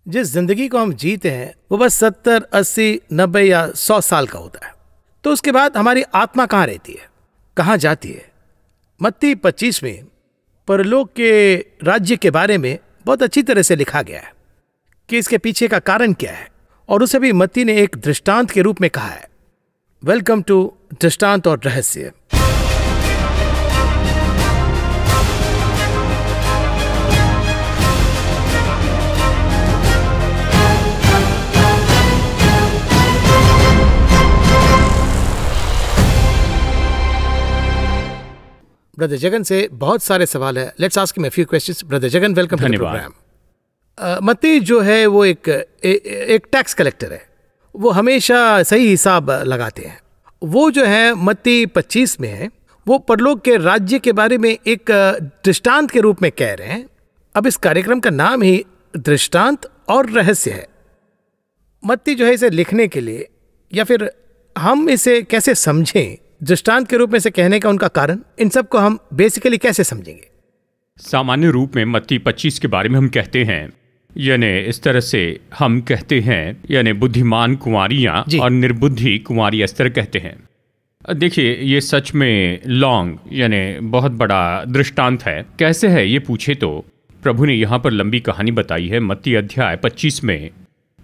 जिस जिंदगी को हम जीते हैं वो बस 70, 80, 90 या 100 साल का होता है। तो उसके बाद हमारी आत्मा कहाँ रहती है, कहाँ जाती है? मत्ती 25 में परलोक के राज्य के बारे में बहुत अच्छी तरह से लिखा गया है कि इसके पीछे का कारण क्या है, और उसे भी मत्ती ने एक दृष्टांत के रूप में कहा है। वेलकम टू दृष्टांत और रहस्य। ब्रदर जगन से बहुत सारे सवाल है। Let's ask him a few questions. Brother Jagan, welcome to the programme. Matthew जो है वो एक टैक्स कलेक्टर है, वो हमेशा सही हिसाब लगाते हैं। वो जो है मत्ती 25 में है, वो परलोक के राज्य के बारे में एक दृष्टांत के रूप में कह रहे हैं। अब इस कार्यक्रम का नाम ही दृष्टांत और रहस्य है। मत्ती जो है इसे लिखने के लिए, या फिर हम इसे कैसे समझें, दृष्टांत के रूप में से कहने का उनका कारण, इन सब को हम बेसिकली कैसे समझेंगे? सामान्य रूप में मत्ती 25 के बारे में हम कहते हैं, यानी इस तरह से हम कहते हैं, यानी बुद्धिमान कुंवारियां और निर्बुद्धि कुंवारी, इस तरह कहते हैं। देखिए, ये सच में लॉन्ग यानी बहुत बड़ा दृष्टांत है। कैसे है ये पूछे तो प्रभु ने यहाँ पर लंबी कहानी बताई है। मत्ती अध्याय 25 में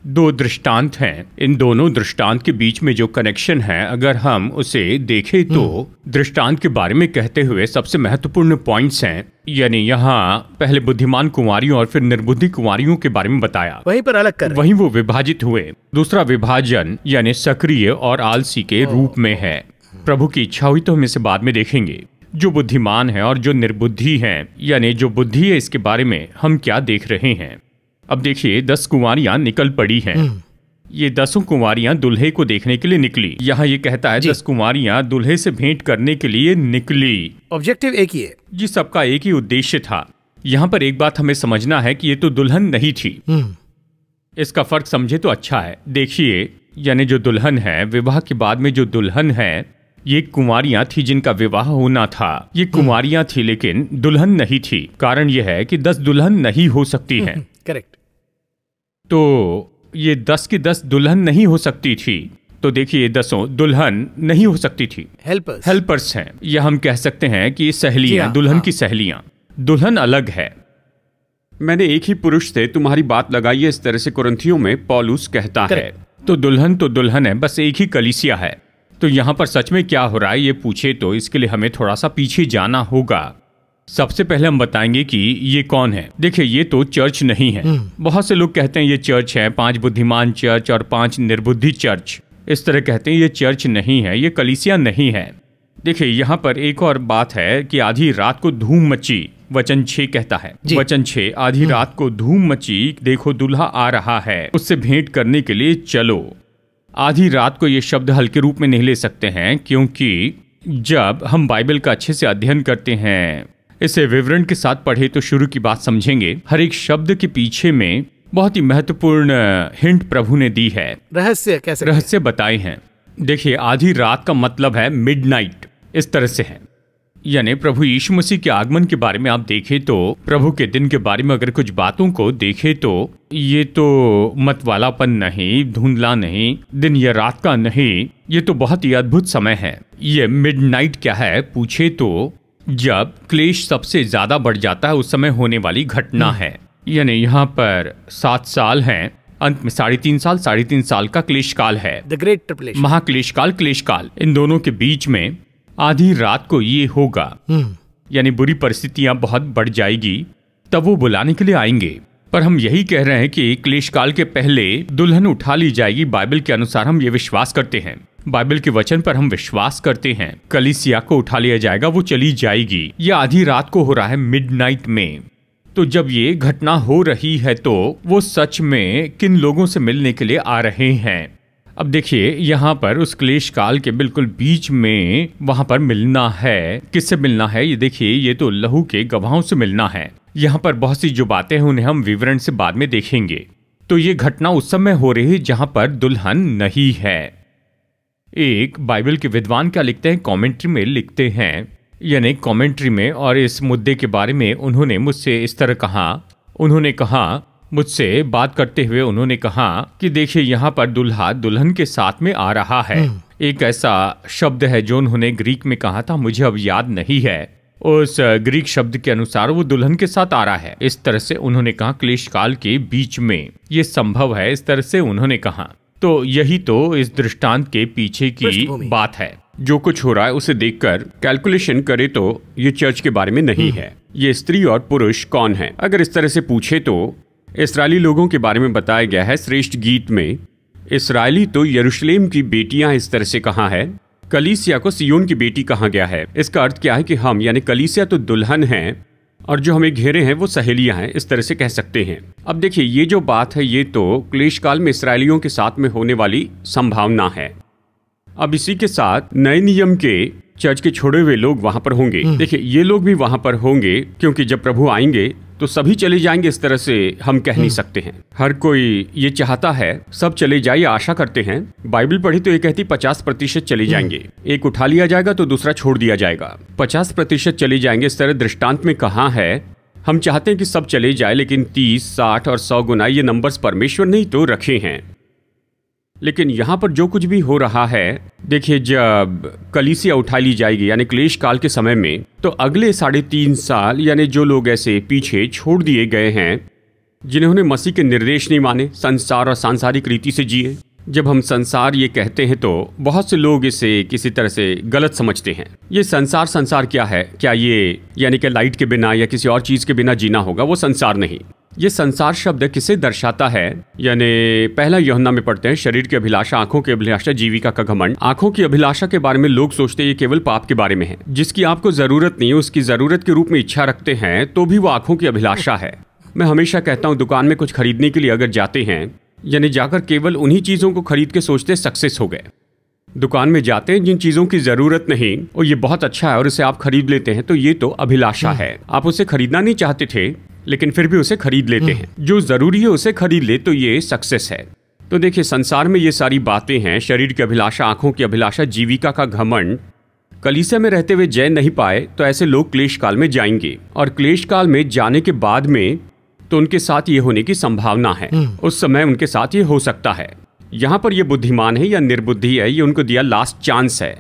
2 दृष्टांत हैं। इन दोनों दृष्टांत के बीच में जो कनेक्शन है, अगर हम उसे देखें तो दृष्टांत के बारे में कहते हुए सबसे महत्वपूर्ण पॉइंट्स हैं, यानी यहाँ पहले बुद्धिमान कुंवारियों और फिर निर्बुद्धि कुंवारियों के बारे में बताया, वहीं पर अलग कर, वहीं वो विभाजित हुए। दूसरा विभाजन यानी सक्रिय और आलसी के रूप में है। प्रभु की इच्छा हुई तो हम इसे बाद में देखेंगे। जो बुद्धिमान है और जो निर्बुद्धि है, यानी जो बुद्धि है, इसके बारे में हम क्या देख रहे हैं। अब देखिए, 10 कुंवारियां निकल पड़ी हैं। ये 10 कुंवारियां दुल्हे को देखने के लिए निकली। यहाँ ये कहता है 10 कुंवारियां दुल्हे से भेंट करने के लिए निकली। ऑब्जेक्टिव एक ही है जी, सबका एक ही उद्देश्य था। यहाँ पर एक बात हमें समझना है कि ये तो दुल्हन नहीं थी। इसका फर्क समझे तो अच्छा है। देखिए, यानी जो दुल्हन है, विवाह के बाद में जो दुल्हन है, ये कुंवारियां थी जिनका विवाह होना था। ये कुंवारियां थी लेकिन दुल्हन नहीं थी। कारण यह है कि 10 दुल्हन नहीं हो सकती हैं। करेक्ट। तो ये 10 की 10 दुल्हन नहीं हो सकती थी। तो देखिए, ये 10 दुल्हन नहीं हो सकती थी। हेल्पर्स हैं, या हम कह सकते हैं कि सहेलियां, दुल्हन की सहेलियां। दुल्हन अलग है। मैंने एक ही पुरुष से तुम्हारी बात लगाई है, इस तरह से कुरिन्थियों में पौलुस कहता है। तो दुल्हन है, बस एक ही कलीसिया है। तो यहाँ पर सच में क्या हो रहा है ये पूछे तो इसके लिए हमें थोड़ा सा पीछे जाना होगा। सबसे पहले हम बताएंगे कि ये कौन है। देखिए, ये तो चर्च नहीं है। बहुत से लोग कहते हैं ये चर्च है, 5 बुद्धिमान चर्च और 5 निर्बुद्धि चर्च, इस तरह कहते हैं। ये चर्च नहीं है, ये कलीसिया नहीं है। देखिए, यहाँ पर एक और बात है कि आधी रात को धूम मची, वचन 6 कहता है। वचन 6, आधी रात को धूम मची, देखो दूल्हा आ रहा है, उससे भेंट करने के लिए चलो। आधी रात को ये शब्द हल्के रूप में नहीं ले सकते हैं, क्योंकि जब हम बाइबल का अच्छे से अध्ययन करते हैं, इसे विवरण के साथ पढ़े तो शुरू की बात समझेंगे। हर एक शब्द के पीछे में बहुत ही महत्वपूर्ण हिंट प्रभु ने दी है। रहस्य बताए हैं। देखिए, आधी रात का मतलब है मिडनाइट, इस तरह से है। यानी प्रभु यीशु मसीह के आगमन के बारे में आप देखें तो, प्रभु के दिन के बारे में अगर कुछ बातों को देखें तो, ये तो मतवालापन नहीं, धुंधला नहीं, दिन या रात का नहीं, ये तो बहुत ही अद्भुत समय है। ये मिडनाइट क्या है पूछे तो, जब क्लेश सबसे ज्यादा बढ़ जाता है उस समय होने वाली घटना है। यानी यहाँ पर 7 साल हैं, अंत में 3.5 साल का क्लेश काल है, द ग्रेट ट्रिबुलेशन, महाक्लेश काल, क्लेश काल। इन दोनों के बीच में आधी रात को ये होगा। यानी बुरी परिस्थितियां बहुत बढ़ जाएगी, तब वो बुलाने के लिए आएंगे। पर हम यही कह रहे हैं कि क्लेश काल के पहले दुल्हन उठा ली जाएगी। बाइबल के अनुसार हम ये विश्वास करते हैं, बाइबल के वचन पर हम विश्वास करते हैं। कलीसिया को उठा लिया जाएगा, वो चली जाएगी। ये आधी रात को हो रहा है, मिडनाइट में। तो जब ये घटना हो रही है तो वो सच में किन लोगों से मिलने के लिए आ रहे हैं। अब देखिए, यहाँ पर उस क्लेश काल के बिल्कुल बीच में वहां पर मिलना है। किससे मिलना है ये देखिए, ये तो लहू के गवाहों से मिलना है। यहाँ पर बहुत सी जो बातें हैं उन्हें हम विवरण से बाद में देखेंगे। तो ये घटना उस समय हो रही है जहां पर दुल्हन नहीं है। एक बाइबल के विद्वान क्या लिखते हैं, कमेंट्री में लिखते हैं, यानी कमेंट्री में, और इस मुद्दे के बारे में उन्होंने मुझसे इस तरह कहा। उन्होंने कहा, मुझसे बात करते हुए उन्होंने कहा कि देखिए यहाँ पर दुल्हा दुल्हन के साथ में आ रहा है। एक ऐसा शब्द है जो उन्होंने ग्रीक में कहा था, मुझे अब याद नहीं है। उस ग्रीक शब्द के अनुसार वो दुल्हन के साथ आ रहा है। इस तरह से उन्होंने कहा क्लेश काल के बीच में ये संभव है, इस तरह से उन्होंने कहा। तो यही तो इस दृष्टांत के पीछे की बात है। जो कुछ हो रहा है उसे देखकर कैलकुलेशन करे तो ये चर्च के बारे में नहीं है। ये स्त्री और पुरुष कौन है? अगर इस तरह से पूछे तो इस्राएली लोगों के बारे में बताया गया है श्रेष्ठ गीत में, इस्राएली तो यरूशलेम की बेटियां, इस तरह से कहा है। कलीसिया को सियोन की बेटी कहा गया है। इसका अर्थ क्या है कि हम यानी कलीसिया तो दुल्हन हैं और जो हमें घेरे हैं वो सहेलियां हैं, इस तरह से कह सकते हैं। अब देखिए ये जो बात है ये तो क्लेश काल में इस्राएलियों के साथ में होने वाली संभावना है। अब इसी के साथ नए नियम के चर्च के छोड़े हुए लोग वहां पर होंगे। देखिए ये लोग भी वहां पर होंगे क्योंकि जब प्रभु आएंगे तो सभी चले जाएंगे, इस तरह से हम कह नहीं सकते हैं। हर कोई ये चाहता है सब चले जाए, आशा करते हैं। बाइबल पढ़ी तो ये कहती 50% चले जाएंगे, एक उठा लिया जाएगा तो दूसरा छोड़ दिया जाएगा। 50% चले जाएंगे, इस तरह दृष्टांत में कहा है। हम चाहते हैं कि सब चले जाए, लेकिन 30, 60 और 100 गुना ये नंबर्स परमेश्वर ने ही तो रखे हैं। लेकिन यहाँ पर जो कुछ भी हो रहा है, देखिए जब कलीसिया उठा ली जाएगी यानी क्लेश काल के समय में, तो अगले 3.5 साल यानी जो लोग ऐसे पीछे छोड़ दिए गए हैं, जिन्होंने मसीह के निर्देश नहीं माने, संसार और सांसारिक रीति से जिए। जब हम संसार ये कहते हैं तो बहुत से लोग इसे किसी तरह से गलत समझते हैं। ये संसार क्या है? क्या ये यानी कि लाइट के बिना या किसी और चीज के बिना जीना होगा? वो संसार नहीं। ये संसार शब्द किसे दर्शाता है? यानी पहला यूहन्ना में पढ़ते हैं, शरीर की अभिलाषा, आंखों की अभिलाषा, जीविका का घमंड। आंखों की अभिलाषा के बारे में लोग सोचते हैं ये केवल पाप के बारे में है। जिसकी आपको जरूरत नहीं है उसकी जरूरत के रूप में इच्छा रखते हैं तो भी वो आंखों की अभिलाषा है। मैं हमेशा कहता हूँ दुकान में कुछ खरीदने के लिए अगर जाते हैं, यानी जाकर केवल उन्हीं चीजों को खरीद के सोचते सक्सेस हो गए। दुकान में जाते हैं जिन चीजों की जरूरत नहीं और ये बहुत अच्छा है और इसे आप खरीद लेते हैं, तो ये तो अभिलाषा है। आप उसे खरीदना नहीं चाहते थे लेकिन फिर भी उसे खरीद लेते हैं। जो जरूरी है उसे खरीद ले तो ये सक्सेस है। तो देखिए संसार में ये सारी बातें हैं, शरीर की अभिलाषा, आंखों की अभिलाषा, जीविका का घमंड। कलीसिया में रहते हुए जय नहीं पाए तो ऐसे लोग क्लेश काल में जाएंगे, और क्लेश काल में जाने के बाद में तो उनके साथ ये होने की संभावना है। उस समय उनके साथ ये हो सकता है। यहाँ पर ये बुद्धिमान है या निर्बुद्धि है, ये उनको दिया लास्ट चांस है,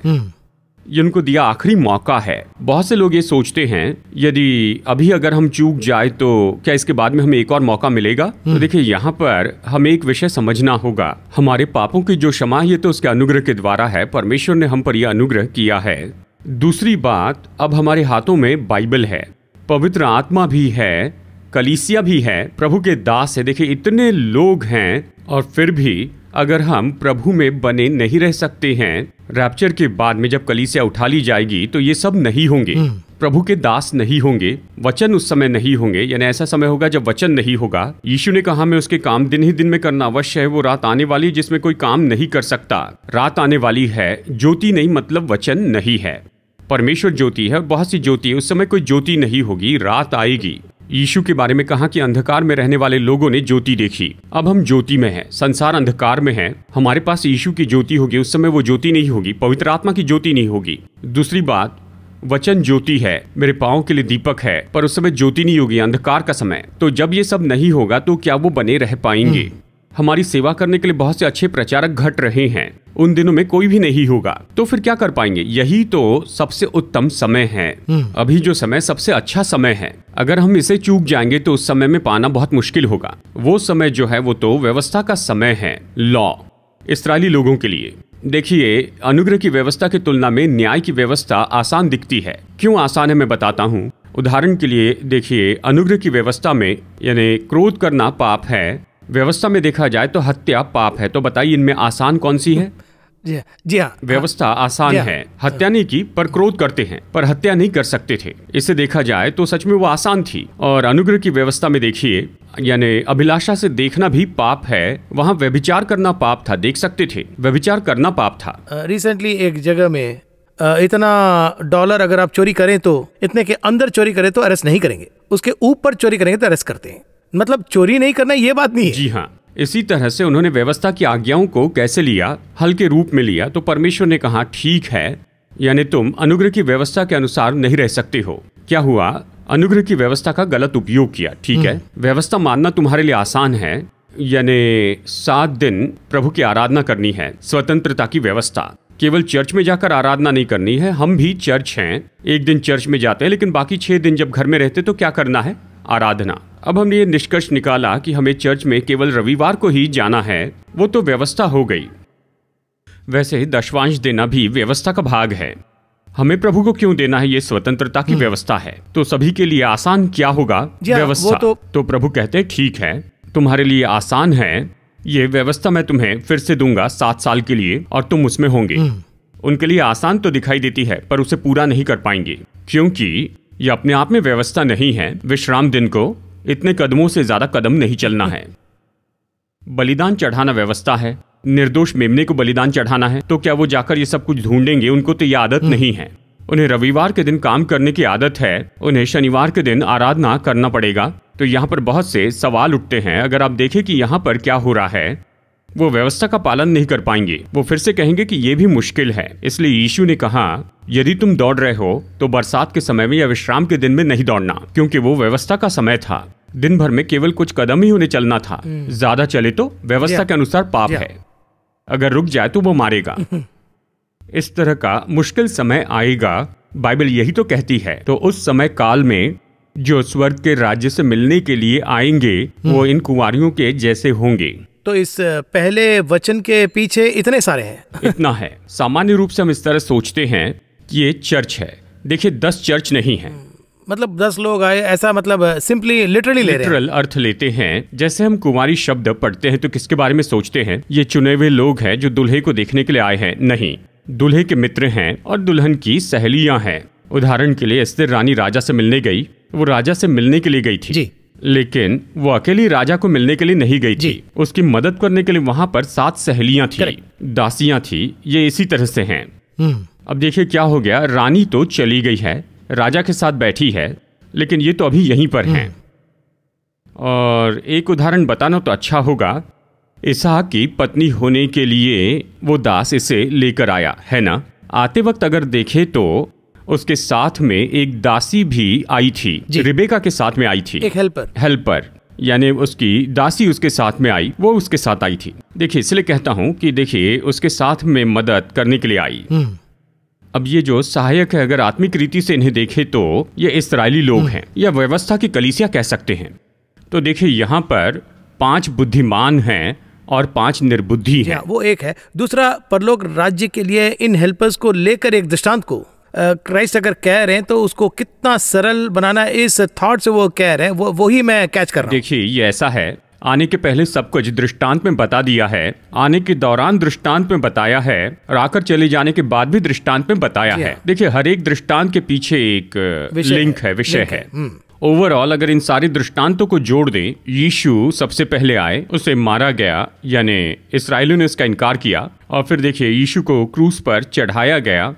ये उनको दिया आखिरी मौका है। बहुत से लोग ये सोचते हैं यदि अभी अगर हम चूक जाए तो क्या इसके बाद में हमें एक और मौका मिलेगा? तो देखिए यहाँ पर हमें एक विषय समझना होगा। हमारे पापों की जो क्षमा ये तो उसके अनुग्रह के द्वारा है, परमेश्वर ने हम पर यह अनुग्रह किया है। दूसरी बात, अब हमारे हाथों में बाइबल है, पवित्र आत्मा भी है, कलीसिया भी है, प्रभु के दास है। देखिए इतने लोग हैं और फिर भी अगर हम प्रभु में बने नहीं रह सकते हैं, रैप्चर के बाद में जब कलीसिया उठा ली जाएगी तो ये सब नहीं होंगे, प्रभु के दास नहीं होंगे, वचन उस समय नहीं होंगे। यानी ऐसा समय होगा जब वचन नहीं होगा। यीशु ने कहा मैं उसके काम दिन ही दिन में करना अवश्य है। वो रात आने वाली जिसमें कोई काम नहीं कर सकता। रात आने वाली है, ज्योति नहीं मतलब वचन नहीं है। परमेश्वर ज्योति है और बहुत सी ज्योति है, उस समय कोई ज्योति नहीं होगी, रात आएगी। यीशु के बारे में कहा कि अंधकार में रहने वाले लोगों ने ज्योति देखी। अब हम ज्योति में हैं, संसार अंधकार में है, हमारे पास यीशु की ज्योति होगी, उस समय वो ज्योति नहीं होगी, पवित्र आत्मा की ज्योति नहीं होगी। दूसरी बात, वचन ज्योति है, मेरे पाँव के लिए दीपक है, पर उस समय ज्योति नहीं होगी, अंधकार का समय। तो जब ये सब नहीं होगा तो क्या वो बने रह पाएंगे? हमारी सेवा करने के लिए बहुत से अच्छे प्रचारक घट रहे हैं, उन दिनों में कोई भी नहीं होगा, तो फिर क्या कर पाएंगे? यही तो सबसे उत्तम समय है। अभी जो समय सबसे अच्छा समय है, अगर हम इसे चूक जाएंगे तो उस समय में पाना बहुत मुश्किल होगा। वो समय जो है वो तो व्यवस्था का समय है, लॉ, इस्राएली लोगों के लिए। देखिए अनुग्रह की व्यवस्था की तुलना में न्याय की व्यवस्था आसान दिखती है। क्यों आसान है मैं बताता हूँ। उदाहरण के लिए देखिए अनुग्रह की व्यवस्था में यानी क्रोध करना पाप है, व्यवस्था में देखा जाए तो हत्या पाप है। तो बताइए इनमें आसान कौन सी है? जी हाँ, व्यवस्था आसान है, हत्या नहीं की पर क्रोध करते हैं, पर हत्या नहीं कर सकते थे। इसे देखा जाए तो सच में वो आसान थी। और अनुग्रह की व्यवस्था में देखिए यानी अभिलाषा से देखना भी पाप है, वहाँ व्यभिचार करना पाप था, देख सकते थे, व्यभिचार करना पाप था। रिसेंटली एक जगह में इतना डॉलर अगर आप चोरी करें तो इतने के अंदर चोरी करें तो अरेस्ट नहीं करेंगे, उसके ऊपर चोरी करेंगे तो अरेस्ट करते हैं। मतलब चोरी नहीं करना ये बात नहीं है। जी हाँ, इसी तरह से उन्होंने व्यवस्था की आज्ञाओं को कैसे लिया, हल्के रूप में लिया। तो परमेश्वर ने कहा ठीक है, यानी तुम अनुग्रह की व्यवस्था के अनुसार नहीं रह सकते हो। क्या हुआ? अनुग्रह की व्यवस्था का गलत उपयोग किया। ठीक है, व्यवस्था मानना तुम्हारे लिए आसान है, यानी 7 दिन प्रभु की आराधना करनी है, स्वतंत्रता की व्यवस्था। केवल चर्च में जाकर आराधना नहीं करनी है, हम भी चर्च हैं, एक दिन चर्च में जाते हैं, लेकिन बाकी 6 दिन जब घर में रहते तो क्या करना है? आराधना। अब हमने ये निष्कर्ष निकाला कि हमें चर्च में केवल रविवार को ही जाना है, वो तो व्यवस्था हो गई। वैसे ही दशवांश देना भी व्यवस्था का भाग है। हमें प्रभु को क्यों देना है? ये स्वतंत्रता की व्यवस्था है। तो सभी के लिए आसान क्या होगा? व्यवस्था। तो प्रभु कहते हैं ठीक है, तुम्हारे लिए आसान है, ये व्यवस्था मैं तुम्हें फिर से दूंगा 7 साल के लिए और तुम उसमें होंगे। उनके लिए आसान तो दिखाई देती है, पर उसे पूरा नहीं कर पाएंगे, क्योंकि ये अपने आप में व्यवस्था नहीं है। विश्राम दिन को इतने कदमों से ज्यादा कदम नहीं चलना है। बलिदान चढ़ाना व्यवस्था है, निर्दोष मेमने को बलिदान चढ़ाना है, तो क्या वो जाकर ये सब कुछ ढूंढेंगे? उनको तो ये आदत नहीं है। उन्हें रविवार के दिन काम करने की आदत है, उन्हें शनिवार के दिन आराधना करना पड़ेगा। तो यहाँ पर बहुत से सवाल उठते हैं। अगर आप देखें कि यहाँ पर क्या हो रहा है, वो व्यवस्था का पालन नहीं कर पाएंगे। वो फिर से कहेंगे कि ये भी मुश्किल है। इसलिए यीशु ने कहा, यदि तुम दौड़ रहे हो तो बरसात के समय में या विश्राम के दिन में नहीं दौड़ना, क्योंकि वो व्यवस्था का समय था। दिन भर में केवल कुछ कदम ही उन्हें चलना था। ज्यादा चले तो व्यवस्था के अनुसार पाप है, अगर रुक जाए तो वो मारेगा। इस तरह का मुश्किल समय आएगा, बाइबल यही तो कहती है। तो उस समय काल में जो स्वर्ग के राज्य से मिलने के लिए आएंगे, वो इन कुंवारियों के जैसे होंगे। तो इस पहले वचन के पीछे इतने सारे हैं। इतना है। सामान्य रूप से हम इस तरह सोचते हैं कि ये चर्च है। देखिए 10 चर्च नहीं है, मतलब 10 लोग आए, ऐसा मतलब सिंपली लिटरली ले रहे हैं। लिटरल अर्थ लेते हैं। जैसे हम कुंवारी शब्द पढ़ते हैं तो किसके बारे में सोचते हैं? ये चुने हुए लोग हैं जो दुल्हे को देखने के लिए आए हैं। नहीं, दुल्हे के मित्र हैं और दुल्हन की सहेलियां हैं। उदाहरण के लिए एस्तेर रानी राजा से मिलने गई, वो राजा से मिलने के लिए गई थी जी। लेकिन वो अकेली राजा को मिलने के लिए नहीं गई थी। उसकी मदद करने के लिए वहां पर 7 सहेलियां थी, दासियां थी। ये इसी तरह से हैं। अब देखिए क्या हो गया, रानी तो चली गई है, राजा के साथ बैठी है, लेकिन ये तो अभी यहीं पर हैं। और एक उदाहरण बताना तो अच्छा होगा, इसहाक की पत्नी होने के लिए वो दास इसे लेकर आया है ना। आते वक्त अगर देखे तो उसके साथ में एक दासी भी आई थी, रिबेका के साथ में आई थी, एक हेल्पर यानी उसकी दासी उसके साथ में आई, वो उसके साथ आई थी। देखिए इसलिए कहता हूं कि देखिए उसके साथ में मदद करने के लिए आई। अब ये जो सहायक है, अगर आत्मिक रीति से इन्हें देखे तो ये इस्राएली लोग हैं, या व्यवस्था की कलीसिया कह सकते हैं। तो देखिए यहाँ पर 5 बुद्धिमान हैं और 5 निर्बुद्धि हैं। वो एक है। दूसरा, परलोक राज्य के लिए इन हेल्पर्स को लेकर एक दृष्टांत को क्राइस्ट अगर कह रहे हैं तो उसको कितना सरल बनाना, इस थॉट से वो कह रहे हैं, वो ही मैं कैच कर रहा हूं। देखिए ये ऐसा है, आने के पहले सब कुछ दृष्टांत में बता दिया है, आने के दौरान दृष्टांत में बताया है, और आकर चले जाने के बाद भी दृष्टांत में बताया है। देखिए हर एक दृष्टांत के पीछे एक लिंक है, विषय है। ओवरऑल अगर इन सारे दृष्टांतों को जोड़ दें, यीशु सबसे पहले आए, उसे मारा गया, यानी इस्राएलियों ने इसका इनकार किया, और फिर देखिए यीशु को क्रूस पर चढ़ाया गया।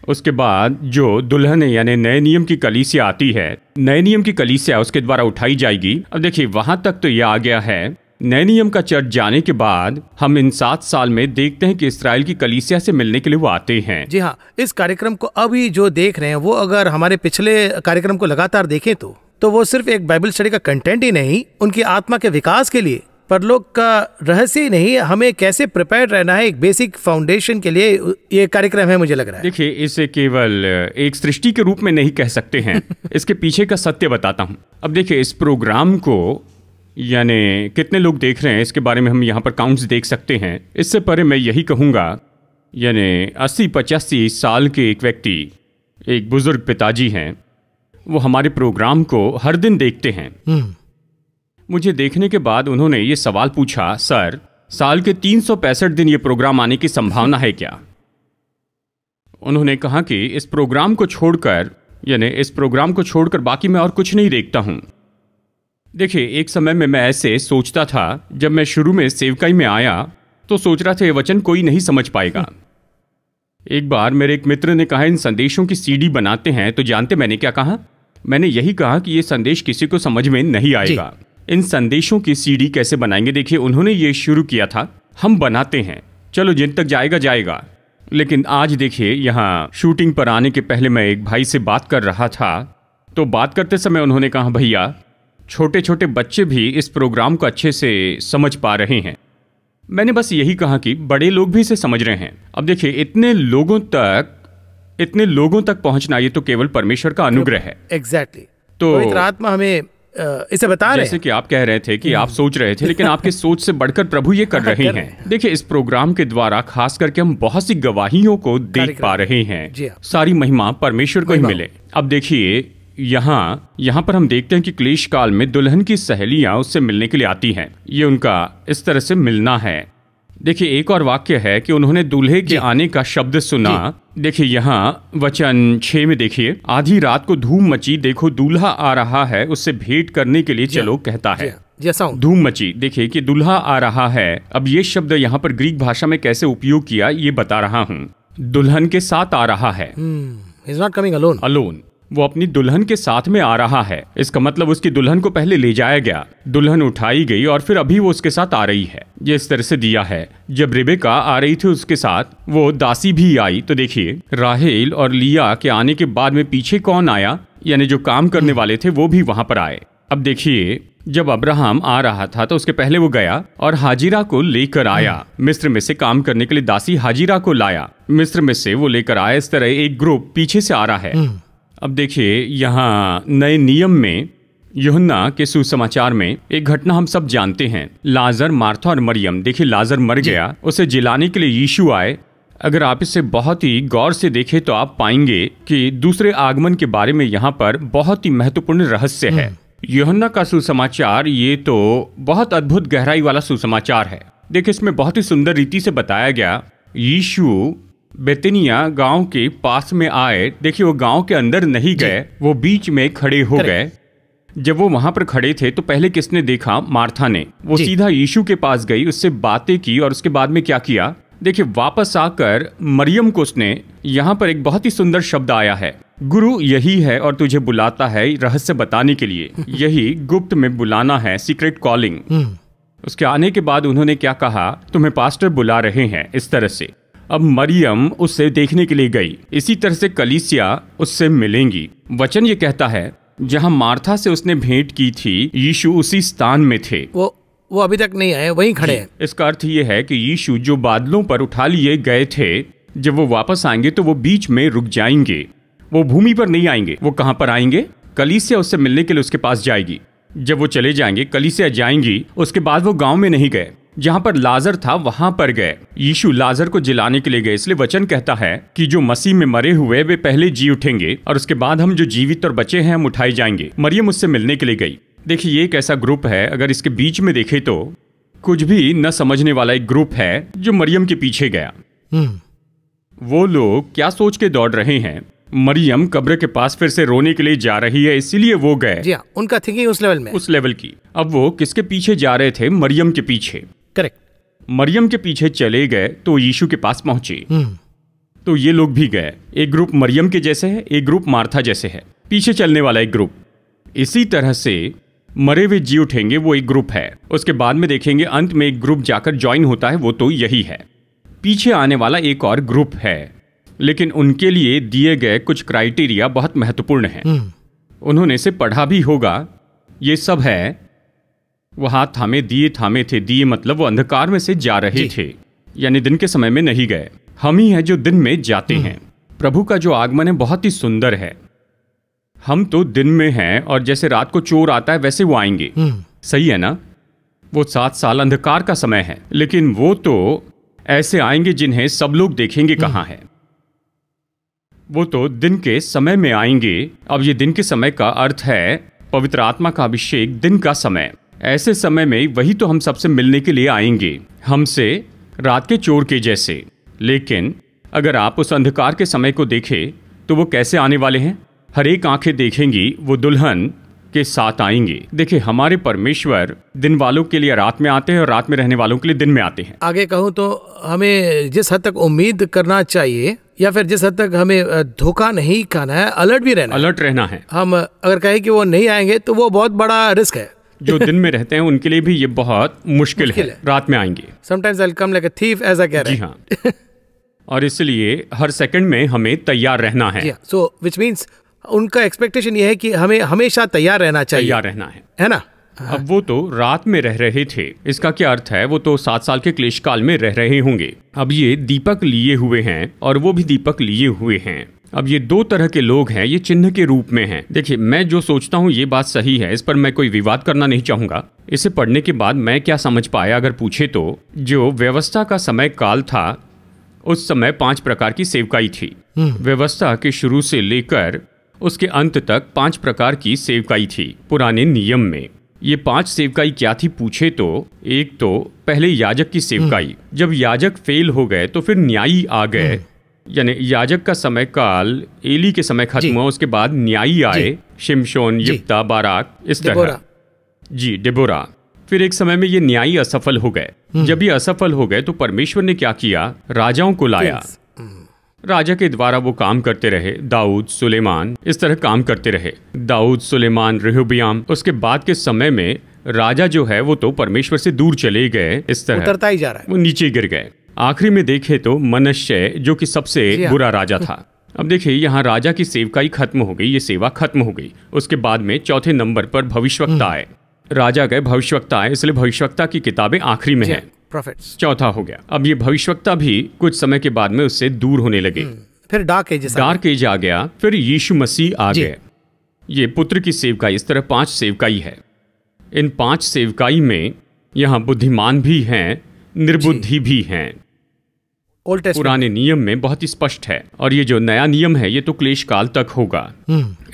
उसके बाद जो दुल्हन है यानी नए नियम की कलीसिया आती है, नए नियम की कलीसिया उसके द्वारा उठाई जाएगी। अब देखिए वहां तक तो यह आ गया है। नए नियम का चर्च जाने के बाद हम इन 7 साल में देखते हैं कि इस्राएल की कलीसिया से मिलने के लिए वो आते हैं। जी हाँ, इस कार्यक्रम को अभी जो देख रहे हैं वो अगर हमारे पिछले कार्यक्रम को लगातार देखें तो वो सिर्फ एक बाइबल स्टडी का कंटेंट ही नहीं, उनकी आत्मा के विकास के लिए परलोक का रहस्य ही नहीं, हमें कैसे प्रिपेयर रहना है एक बेसिक फाउंडेशन के लिए ये कार्यक्रम है, मुझे लग रहा है। देखिए इसे केवल एक सृष्टि के रूप में नहीं कह सकते हैं, इसके पीछे का सत्य बताता हूँ। अब देखिए इस प्रोग्राम को यानी कितने लोग देख रहे हैं इसके बारे में हम यहाँ पर काउंट्स देख सकते हैं। इससे परे मैं यही कहूँगा, यानी 80-85 साल के एक व्यक्ति, एक बुजुर्ग पिताजी हैं, वो हमारे प्रोग्राम को हर दिन देखते हैं। मुझे देखने के बाद उन्होंने ये सवाल पूछा, सर साल के 365 दिन ये प्रोग्राम आने की संभावना है क्या? उन्होंने कहा कि इस प्रोग्राम को छोड़कर, यानी इस प्रोग्राम को छोड़कर बाकी मैं और कुछ नहीं देखता हूं। देखिए एक समय में मैं ऐसे सोचता था, जब मैं शुरू में सेवकाई में आया तो सोच रहा था ये वचन कोई नहीं समझ पाएगा। एक बार मेरे एक मित्र ने कहा इन संदेशों की सीडी बनाते हैं, तो जानते मैंने क्या कहा? मैंने यही कहा कि ये संदेश किसी को समझ में नहीं आएगा, इन संदेशों की सीडी कैसे बनाएंगे? देखिए उन्होंने ये शुरू किया था, हम बनाते हैं, चलो जिन तक जाएगा जाएगा। लेकिन आज देखिए यहाँ शूटिंग पर आने के पहले मैं एक भाई से बात कर रहा था, तो बात करते समय उन्होंने कहा, भैया छोटे छोटे बच्चे भी इस प्रोग्राम को अच्छे से समझ पा रहे हैं। मैंने बस यही कहा कि बड़े लोग भी इसे समझ रहे हैं। अब देखिए, इतने लोगों तक पहुंचना ये तो केवल परमेश्वर का अनुग्रह है। एग्जैक्टली। तो पवित्र आत्मा हमें इसे बता रहे हैं। जैसे कि आप कह रहे थे कि आप सोच रहे थे, लेकिन आपके सोच से बढ़कर प्रभु ये कर रहे हैं। देखिए, इस प्रोग्राम के द्वारा खास करके हम बहुत सी गवाहियों को देख पा रहे हैं। सारी महिमा परमेश्वर को ही मिले। अब देखिए, यहाँ पर हम देखते हैं कि क्लेश काल में दुल्हन की सहेलियां उससे मिलने के लिए आती हैं। ये उनका इस तरह से मिलना है। देखिए, एक और वाक्य है कि उन्होंने दूल्हे के आने का शब्द सुना। देखिए, यहाँ वचन 6 में देखिए, आधी रात को धूम मची, देखो दूल्हा आ रहा है, उससे भेंट करने के लिए चलो, कहता है। धूम मची। देखिए कि दूल्हा आ रहा है। अब ये शब्द यहाँ पर ग्रीक भाषा में कैसे उपयोग किया ये बता रहा हूँ। दुल्हन के साथ आ रहा है। He's not coming alone. Alone. वो अपनी दुल्हन के साथ में आ रहा है। इसका मतलब उसकी दुल्हन को पहले ले जाया गया, दुल्हन उठाई गई और फिर अभी वो उसके साथ आ रही है। ये इस तरह से दिया है। जब रिबेका आ रही थी उसके साथ, वो दासी भी आई। तो देखिए, राहेल और लिया के आने के बाद में पीछे कौन आया, यानी जो काम करने वाले थे वो भी वहां पर आए। अब देखिए, जब अब्राहम आ रहा था तो उसके पहले वो गया और हाजिरा को लेकर आया। मिस्र में से काम करने के लिए दासी हाजिरा को लाया, मिस्र में से वो लेकर आया। इस तरह एक ग्रुप पीछे से आ रहा है। अब देखिए, यहाँ नए नियम में यूहन्ना के सुसमाचार में एक घटना हम सब जानते हैं, लाजर, मार्था और मरियम। देखिए, लाजर मर गया, उसे जिलाने के लिए यीशु आए। अगर आप इसे बहुत ही गौर से देखें तो आप पाएंगे कि दूसरे आगमन के बारे में यहाँ पर बहुत ही महत्वपूर्ण रहस्य है। यूहन्ना का सुसमाचार ये तो बहुत अद्भुत गहराई वाला सुसमाचार है। देखिए, इसमें बहुत ही सुंदर रीति से बताया गया, यीशु बेतनिया गांव के पास में आए। देखिए, वो गांव के अंदर नहीं गए, वो बीच में खड़े हो गए। जब वो वहां पर खड़े थे तो पहले किसने देखा? मार्था ने। वो सीधा यीशु के पास गई, उससे बातें की और उसके बाद में क्या किया? देखिए, वापस आकर मरियम को उसने, यहाँ पर एक बहुत ही सुंदर शब्द आया है, गुरु यही है और तुझे बुलाता है रहस्य बताने के लिए। यही गुप्त में बुलाना है, सीक्रेट कॉलिंग। उसके आने के बाद उन्होंने क्या कहा? तुम्हें पास्टर बुला रहे हैं, इस तरह से। अब मरियम उससे देखने के लिए गई। इसी तरह से कलीसिया उससे मिलेंगी। वचन ये कहता है, जहां मार्था से उसने भेंट की थी, यीशु उसी स्थान में थे। वो अभी तक नहीं आए, वहीं खड़े हैं। इसका अर्थ ये है कि यीशु जो बादलों पर उठा लिए गए थे, जब वो वापस आएंगे तो वो बीच में रुक जाएंगे, वो भूमि पर नहीं आएंगे। वो कहां पर आएंगे? कलीसिया उससे मिलने के लिए उसके पास जाएगी। जब वो चले जाएंगे, कलीसिया जाएंगी, उसके बाद वो गांव में नहीं गए, जहां पर लाजर था वहां पर गए। यीशु लाजर को जिलाने के लिए गए। इसलिए वचन कहता है कि जो मसीह में मरे हुए वे पहले जी उठेंगे और उसके बाद हम जो जीवित और बचे हैं हम उठाए जाएंगे। मरियम उससे मिलने के लिए गई। देखिए, ये एक ऐसा ग्रुप है, अगर इसके बीच में देखे तो कुछ भी न समझने वाला एक ग्रुप है जो मरियम के पीछे गया। वो लोग क्या सोच के दौड़ रहे हैं? मरियम कब्र के पास फिर से रोने के लिए जा रही है, इसीलिए वो गए। जी हाँ, उनका थिंकिंग उस लेवल की। अब वो किसके पीछे जा रहे थे? मरियम के पीछे। करेक्ट। मरियम के पीछे चले गए तो यीशु के पास पहुंचे। तो ये लोग भी गए। एक ग्रुप मरियम के जैसे है, एक ग्रुप मार्था जैसे है, पीछे चलने वाला एक ग्रुप। इसी तरह से मरे हुए जी उठेंगे, वो एक ग्रुप है। उसके बाद में देखेंगे अंत में एक ग्रुप जाकर ज्वाइन होता है, वो तो यही है। पीछे आने वाला एक और ग्रुप है, लेकिन उनके लिए दिए गए कुछ क्राइटेरिया बहुत महत्वपूर्ण हैं। उन्होंने इसे पढ़ा भी होगा। ये सब है, वो हाथ थामे थे। दिए मतलब वो अंधकार में से जा रहे थे, यानी दिन के समय में नहीं गए। हम ही हैं जो दिन में जाते हैं। प्रभु का जो आगमन है बहुत ही सुंदर है। हम तो दिन में हैं और जैसे रात को चोर आता है वैसे वो आएंगे। सही है ना? वो 7 साल अंधकार का समय है, लेकिन वो तो ऐसे आएंगे जिन्हें सब लोग देखेंगे कहाँ है। वो तो दिन के समय में आएंगे। अब ये दिन के समय का अर्थ है पवित्र आत्मा का अभिषेक, दिन का समय। ऐसे समय में वही तो हम सबसे मिलने के लिए आएंगे, हमसे रात के चोर के जैसे। लेकिन अगर आप उस अंधकार के समय को देखें तो वो कैसे आने वाले हैं? हर एक आंखें देखेंगी, वो दुल्हन के साथ आएंगे। देखिए, हमारे परमेश्वर दिन वालों के लिए रात में आते हैं और रात में रहने वालों के लिए दिन में आते हैं। आगे कहूँ तो हमें जिस हद तक उम्मीद करना चाहिए, या फिर जिस हद तक हमें धोखा नहीं खाना है, अलर्ट रहना है। हम अगर कहें कि वो नहीं आएंगे तो वो बहुत बड़ा रिस्क है। जो दिन में रहते हैं उनके लिए भी ये बहुत मुश्किल है। रात में आएंगे। Sometimes I'll come like a thief, ऐसा कह रहे हैं। जी हाँ। और इसलिए हर सेकंड में हमें तैयार रहना है। So which means उनका एक्सपेक्टेशन ये है कि हमें हमेशा तैयार रहना चाहिए, तैयार रहना है ना। अब वो तो रात में रह रहे थे, इसका क्या अर्थ है, वो तो 7 साल के क्लेश काल में रह रहे होंगे। अब ये दीपक लिए हुए हैं और वो भी दीपक लिए हुए हैं। अब ये 2 तरह के लोग हैं, ये चिन्ह के रूप में हैं। देखिए, मैं जो सोचता हूँ ये बात सही है, इस पर मैं कोई विवाद करना नहीं चाहूंगा। इसे पढ़ने के बाद मैं क्या समझ पाया अगर पूछे तो, जो व्यवस्था का समय काल था उस समय 5 प्रकार की सेवकाई थी। व्यवस्था के शुरू से लेकर उसके अंत तक 5 प्रकार की सेवकाई थी पुराने नियम में। ये 5 सेवकाई क्या थी पूछे तो, एक तो पहले याजक की सेवकाई, जब याजक फेल हो गए तो फिर न्यायी आ गए, यानी याजक का समय काल एली के समय खत्म हुआ, उसके बाद न्यायी आए, शिमशोन, यिप्ता, बाराक, इस तरह जी, डेबोरा। फिर एक समय में ये न्यायी असफल हो गए। जब ये असफल हो गए तो परमेश्वर ने क्या किया, राजाओं को लाया। राजा के द्वारा वो काम करते रहे, दाऊद, सुलेमान, इस तरह काम करते रहे। दाऊद, सुलेमान, रेहब्याम। उसके बाद के समय में राजा जो है वो तो परमेश्वर से दूर चले गए, इस तरह उतरता ही जा रहा है, वो नीचे गिर गए। आखिरी में देखे तो मनश्शे जो कि सबसे बुरा राजा था। अब देखिए, यहाँ राजा की सेवकाई खत्म हो गई, ये सेवा खत्म हो गई। उसके बाद में चौथे नंबर पर भविष्यवक्ता आए। राजा गए, भविष्यवक्ता आए, इसलिए भविष्यवक्ता की किताबें आखिरी में है, प्रॉफिट्स चौथा हो गया। अब ये भविष्यवक्ता भी कुछ समय के बाद में उससे दूर होने लगे। फिर डार्क एज आ गया। फिर यीशु मसीह आ गए। ये पुत्र की सेवकाई, इस तरह 5 सेवकाई है। इन 5 सेवकाई में यहाँ बुद्धिमान भी हैं, निर्बुद्धि भी हैं। पुराने नियम में बहुत ही स्पष्ट है, और ये जो नया नियम है ये तो क्लेश काल तक होगा।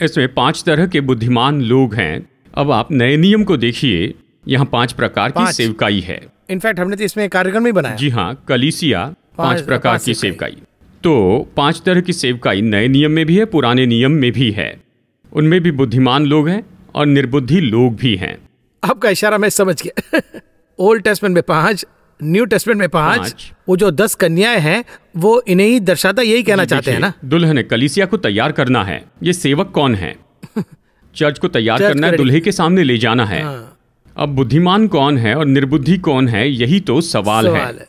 इसमें 5 तरह के बुद्धिमान लोग हैं। अब आप नए नियम को देखिए, यहाँ 5 प्रकार की सेवकाई है। इनफैक्ट हमने तो इसमें कार्यक्रम भी बनाया। जी हाँ, कलीसिया 5 प्रकार की सेवकाई। तो 5 तरह की सेवकाई नए नियम में भी है, पुराने नियम में भी है। उनमें भी बुद्धिमान लोग हैं और निर्बुद्धि लोग भी हैं। आपका इशारा मैं समझ गया। ओल्ड टेस्टमेंट में 5, न्यू टेस्टमेंट में 5। वो जो 10 कन्याएं हैं वो इन्हें ही दर्शाता, यही कहना चाहते हैं ना। दुल्हन कलीसिया को तैयार करना है। ये सेवक कौन है? चर्च को तैयार करना है, दुल्हे के सामने ले जाना है। अब बुद्धिमान कौन है और निर्बुद्धि कौन है, यही तो सवाल है।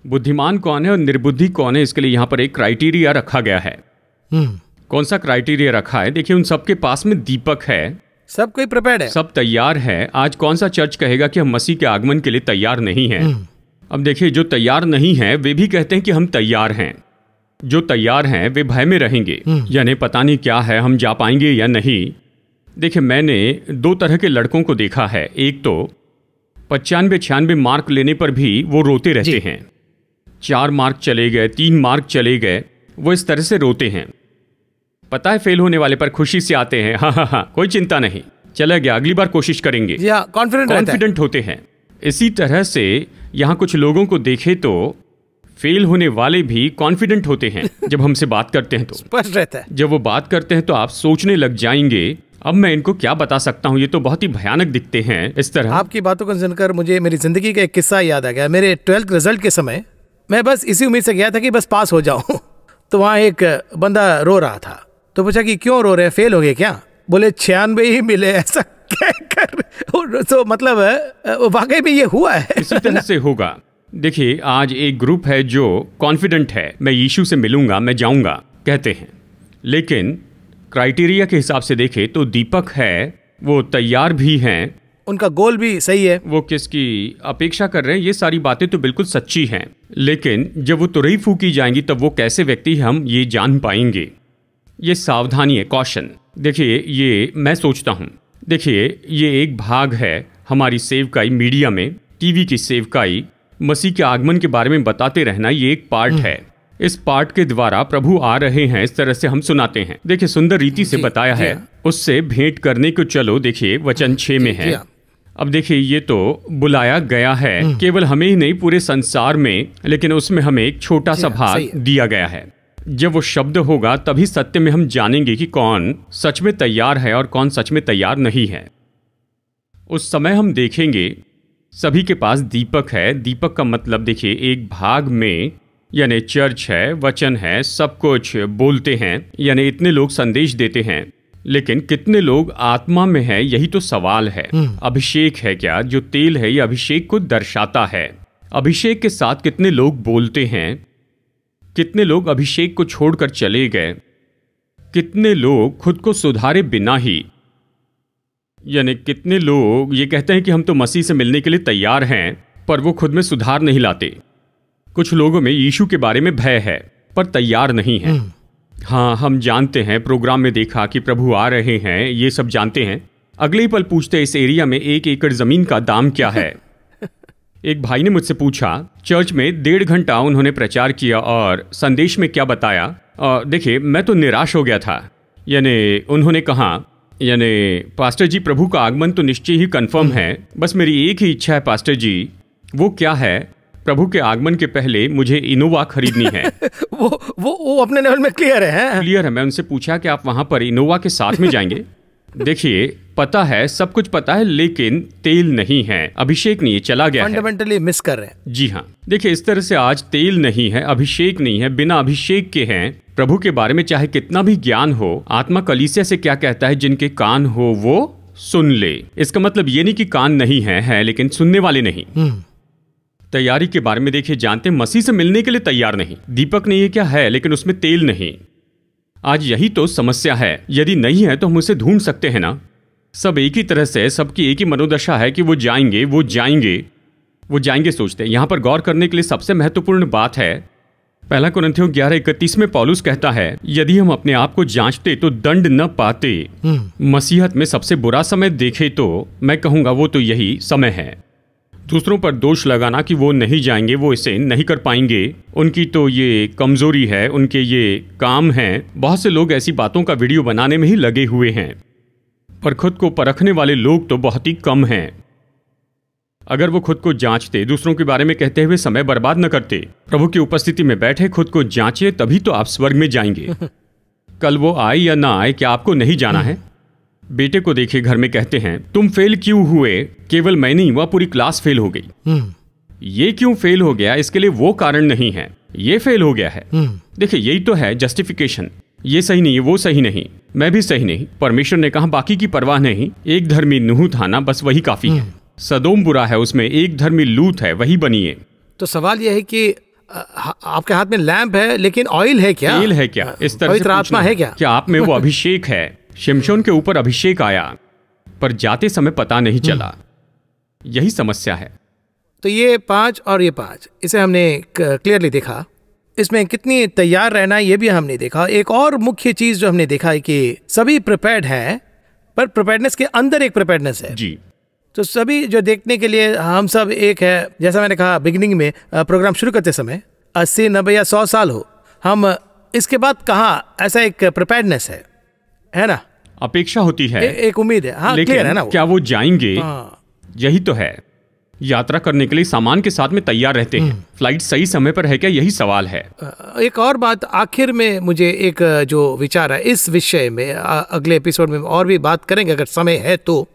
बुद्धिमान कौन है और निर्बुद्धि कौन है, इसके लिए यहाँ पर एक क्राइटेरिया रखा गया है। कौन सा क्राइटेरिया रखा है? देखिए, उन सबके पास में दीपक है, सब कोई प्रिपेयर्ड है, सब तैयार है। आज कौन सा चर्च कहेगा कि हम मसीह के आगमन के लिए तैयार नहीं हैं? अब देखिए, जो तैयार नहीं है वे भी कहते हैं कि हम तैयार हैं। जो तैयार हैं वे भय में रहेंगे, यानी पता नहीं क्या है, हम जा पाएंगे या नहीं। देखिए, मैंने 2 तरह के लड़कों को देखा है। एक तो 95-96 मार्क लेने पर भी वो रोते रहते हैं। 4 मार्क चले गए, 3 मार्क चले गए, वो इस तरह से रोते हैं। पता है, फेल होने वाले पर खुशी से आते हैं, हाँ, कोई चिंता नहीं, चला गया, अगली बार कोशिश करेंगे, कॉन्फिडेंट होते हैं। इसी तरह से यहाँ कुछ लोगों को देखे तो फेल होने वाले भी कॉन्फिडेंट होते हैं। जब हमसे बात करते हैं तो स्पष्ट रहता है। जब वो बात करते हैं तो आप सोचने लग जाएंगे, अब मैं इनको क्या बता सकता हूँ, ये तो बहुत ही भयानक दिखते हैं। इस तरह आपकी बातों को सुनकर मुझे मेरी जिंदगी का एक किस्सा याद आ गया। मेरे 12th रिजल्ट के समय मैं बस इसी उम्मीद से गया था कि बस पास हो जाऊं। तो वहाँ एक बंदा रो रहा था, तो पूछा कि क्यों रो रहे हैं, फेल हो गए क्या? बोले 96 ही मिले, ऐसा कहकर। तो मतलब वाकई में ये हुआ है। इसी तरह से होगा। देखिए, आज एक ग्रुप है जो कॉन्फिडेंट है, मैं यीशु से मिलूंगा, मैं जाऊंगा, कहते हैं। लेकिन क्राइटेरिया के हिसाब से देखे तो दीपक है, वो तैयार भी हैं, उनका गोल भी सही है, वो किसकी अपेक्षा कर रहे हैं, ये सारी बातें तो बिल्कुल सच्ची हैं। लेकिन जब वो तुरही फूकी जाएंगी तब वो कैसे व्यक्ति हम ये जान पाएंगे। ये सावधानी है, कॉशन। देखिए, ये मैं सोचता हूँ, देखिए, ये एक भाग है हमारी सेवकाई, मीडिया में टीवी की सेवकाई, मसीह के आगमन के बारे में बताते रहना, ये एक पार्ट है। इस पार्ट के द्वारा प्रभु आ रहे हैं, इस तरह से हम सुनाते हैं। देखिए, सुंदर रीति से बताया है, उससे भेंट करने को चलो। देखिए, वचन 6 में है। अब देखिए, ये तो बुलाया गया है केवल हमें ही नहीं, पूरे संसार में, लेकिन उसमें हमें एक छोटा सा भाग दिया गया है। जब वो शब्द होगा तभी सत्य में हम जानेंगे कि कौन सच में तैयार है और कौन सच में तैयार नहीं है। उस समय हम देखेंगे सभी के पास दीपक है। दीपक का मतलब देखिए, एक भाग में, यानी चर्च है, वचन है, सब कुछ बोलते हैं, यानी इतने लोग संदेश देते हैं, लेकिन कितने लोग आत्मा में है, यही तो सवाल है। अभिषेक है क्या? जो तेल है ये अभिषेक को दर्शाता है। अभिषेक के साथ कितने लोग बोलते हैं, कितने लोग अभिषेक को छोड़कर चले गए, कितने लोग खुद को सुधारे बिना ही, यानी कितने लोग ये कहते हैं कि हम तो मसीह से मिलने के लिए तैयार हैं, पर वो खुद में सुधार नहीं लाते। कुछ लोगों में यीशु के बारे में भय है पर तैयार नहीं है। हाँ, हम जानते हैं, प्रोग्राम में देखा कि प्रभु आ रहे हैं, ये सब जानते हैं। अगले ही पल पूछते इस एरिया में 1 एकड़ जमीन का दाम क्या है। एक भाई ने मुझसे पूछा, चर्च में 1.5 घंटा उन्होंने प्रचार किया और संदेश में क्या बताया। देखिए, मैं तो निराश हो गया था। यानी उन्होंने कहा, यानी पास्टर जी, प्रभु का आगमन तो निश्चय ही कंफर्म है, बस मेरी एक ही इच्छा है पास्टर जी। वो क्या है? प्रभु के आगमन के पहले मुझे इनोवा खरीदनी है। वो अपने लेवल में क्लियर है। क्लियर है। मैं उनसे पूछा कि आप वहां पर इनोवा के साथ में जाएंगे? देखिए, पता है, सब कुछ पता है, लेकिन तेल नहीं है, अभिषेक नहीं है, चला गया है। फंडामेंटली मिस कर रहे हैं। जी हाँ, देखिए, इस तरह से आज तेल नहीं है, अभिषेक नहीं है, बिना अभिषेक के हैं। प्रभु के बारे में चाहे कितना भी ज्ञान हो, आत्मा कलीसिया से क्या कहता है, जिनके कान हो वो सुन ले। इसका मतलब ये नहीं कि कान नहीं है लेकिन सुनने वाले नहीं। तैयारी के बारे में देखिए, जानते मसीह से मिलने के लिए तैयार नहीं। दीपक नहीं है क्या? है, लेकिन उसमें तेल नहीं। आज यही तो समस्या है। यदि नहीं है तो हम उसे ढूंढ सकते हैं ना। सब एक ही तरह से, सबकी एक ही मनोदशा है कि वो जाएंगे सोचते हैं। यहां पर गौर करने के लिए सबसे महत्वपूर्ण बात है, 1 कुरिन्थियों 11:31 में पौलुस कहता है, यदि हम अपने आप को जांचते तो दंड न पाते। मसीहत में सबसे बुरा समय देखे तो मैं कहूंगा वो तो यही समय है। दूसरों पर दोष लगाना कि वो नहीं जाएंगे, वो इसे नहीं कर पाएंगे, उनकी तो ये कमजोरी है, उनके ये काम हैं। बहुत से लोग ऐसी बातों का वीडियो बनाने में ही लगे हुए हैं, पर खुद को परखने वाले लोग तो बहुत ही कम हैं। अगर वो खुद को जांचते, दूसरों के बारे में कहते हुए समय बर्बाद न करते, प्रभु की उपस्थिति में बैठे खुद को जांचे, तभी तो आप स्वर्ग में जाएंगे। कल वो आए या ना आए, क्या आपको नहीं जाना है? बेटे को देखिए, घर में कहते हैं, तुम फेल क्यों हुए? केवल मैं नहीं, वह पूरी क्लास फेल हो गई। ये क्यों फेल हो गया? इसके लिए वो कारण नहीं है, ये फेल हो गया है। देखिए, यही तो है जस्टिफिकेशन। ये सही नहीं है, वो सही नहीं, मैं भी सही नहीं। परमेश्वर ने कहा बाकी की परवाह नहीं, एक धर्मी नूह था ना, बस वही काफी है। सदोम बुरा है, उसमें एक धर्मी लूत है, वही बनिए। तो सवाल यह है कि आपके हाथ में लैंप है, लेकिन ऑयल है क्या? तेल है क्या? इस तरह पवित्र आत्मा है क्या? क्या आप में वो अभिषेक है? शिमशोन के ऊपर अभिषेक आया, पर जाते समय पता नहीं चला। यही समस्या है। तो ये 5 और ये 5, इसे हमने क्लियरली देखा। इसमें कितनी तैयार रहना है ये भी हमने देखा। एक और मुख्य चीज जो हमने देखा है कि सभी प्रिपेयर्ड हैं, पर प्रिपेयर्डनेस के अंदर एक प्रिपेयर्डनेस है जी। तो सभी जो देखने के लिए हम सब एक है। जैसा मैंने कहा बिगिनिंग में, प्रोग्राम शुरू करते समय 80, 90 या 100 साल हो, हम इसके बाद कहाँ ऐसा एक प्रिपेयर्डनेस है ना, अपेक्षा होती है, एक उम्मीद है। हाँ, लेकिन क्लियर है ना? क्या वो जाएंगे? हाँ। यही तो है। यात्रा करने के लिए सामान के साथ में तैयार रहते हैं। फ्लाइट सही समय पर है क्या? यही सवाल है। एक और बात आखिर में मुझे एक जो विचार है इस विषय में, अगले एपिसोड में और भी बात करेंगे अगर समय है तो।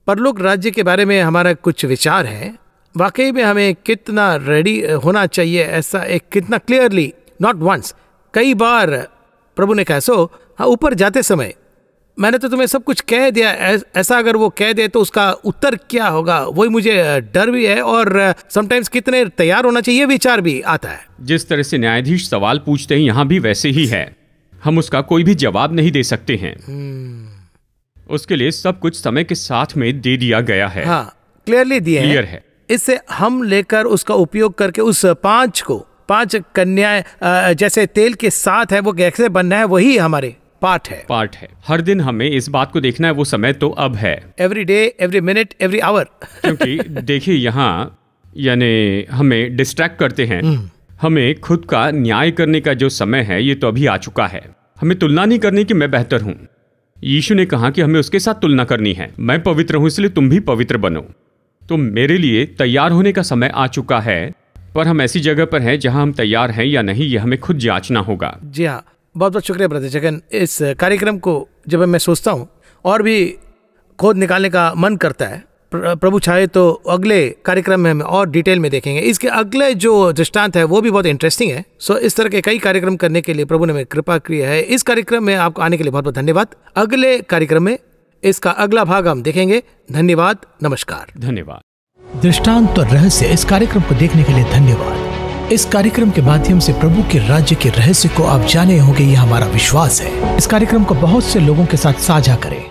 परलोक राज्य के बारे में हमारा कुछ विचार है। वाकई में हमें कितना रेडी होना चाहिए, ऐसा एक कितना क्लियरली, नॉट वंस, कई बार प्रभु ने कहा, सो हाँ, ऊपर जाते समय मैंने तो तुम्हें सब कुछ कह दिया। ऐसा अगर वो कह दे तो उसका उत्तर क्या होगा, वही मुझे डर भी है। और समटाइम्स कितने तैयार होना चाहिए विचार भी आता है। जिस तरह से न्यायाधीश सवाल पूछते हैं, यहाँ भी वैसे ही है। हम उसका कोई भी जवाब नहीं दे सकते हैं। उसके लिए सब कुछ समय के साथ में दे दिया गया है। हाँ, क्लियरली दिया क्लियर है। इससे हम लेकर उसका उपयोग करके उस 5 कन्याएं जैसे तेल के साथ है, वो कैसे बनना है, वही हमारे पार्ट है। हर दिन हमें इस बात को देखना है, वो समय तो अब है। Every day, every minute, every hour. क्योंकि देखिए, यहाँ यानी हमें डिस्ट्रैक्ट करते हैं। हमें खुद का न्याय करने का जो समय है, ये तो अभी आ चुका है। हमें तुलना नहीं करनी कि मैं बेहतर हूं। यीशु ने कहा कि हमें उसके साथ तुलना करनी है। मैं पवित्र हूं, इसलिए तुम भी पवित्र बनो। तो मेरे लिए तैयार होने का समय आ चुका है, पर हम ऐसी जगह पर हैं जहां हम तैयार हैं या नहीं, ये हमें खुद जांचना होगा। जी हाँ, बहुत बहुत शुक्रिया ब्रदर जगन। इस कार्यक्रम को जब मैं सोचता हूँ और भी खोद निकालने का मन करता है। प्रभु चाहे तो अगले कार्यक्रम में हम और डिटेल में देखेंगे। इसके अगले जो दृष्टांत है वो भी बहुत इंटरेस्टिंग है। सो इस तरह के कई कार्यक्रम करने के लिए प्रभु ने कृपा की है। इस कार्यक्रम में आपको आने के लिए बहुत बहुत धन्यवाद। अगले कार्यक्रम में इसका अगला भाग हम देखेंगे। धन्यवाद, नमस्कार। धन्यवाद। दृष्टांत और रहस्य इस कार्यक्रम को देखने के लिए धन्यवाद। इस कार्यक्रम के माध्यम से प्रभु के राज्य के रहस्य को आप जाने होंगे, यह हमारा विश्वास है। इस कार्यक्रम को बहुत से लोगों के साथ साझा करें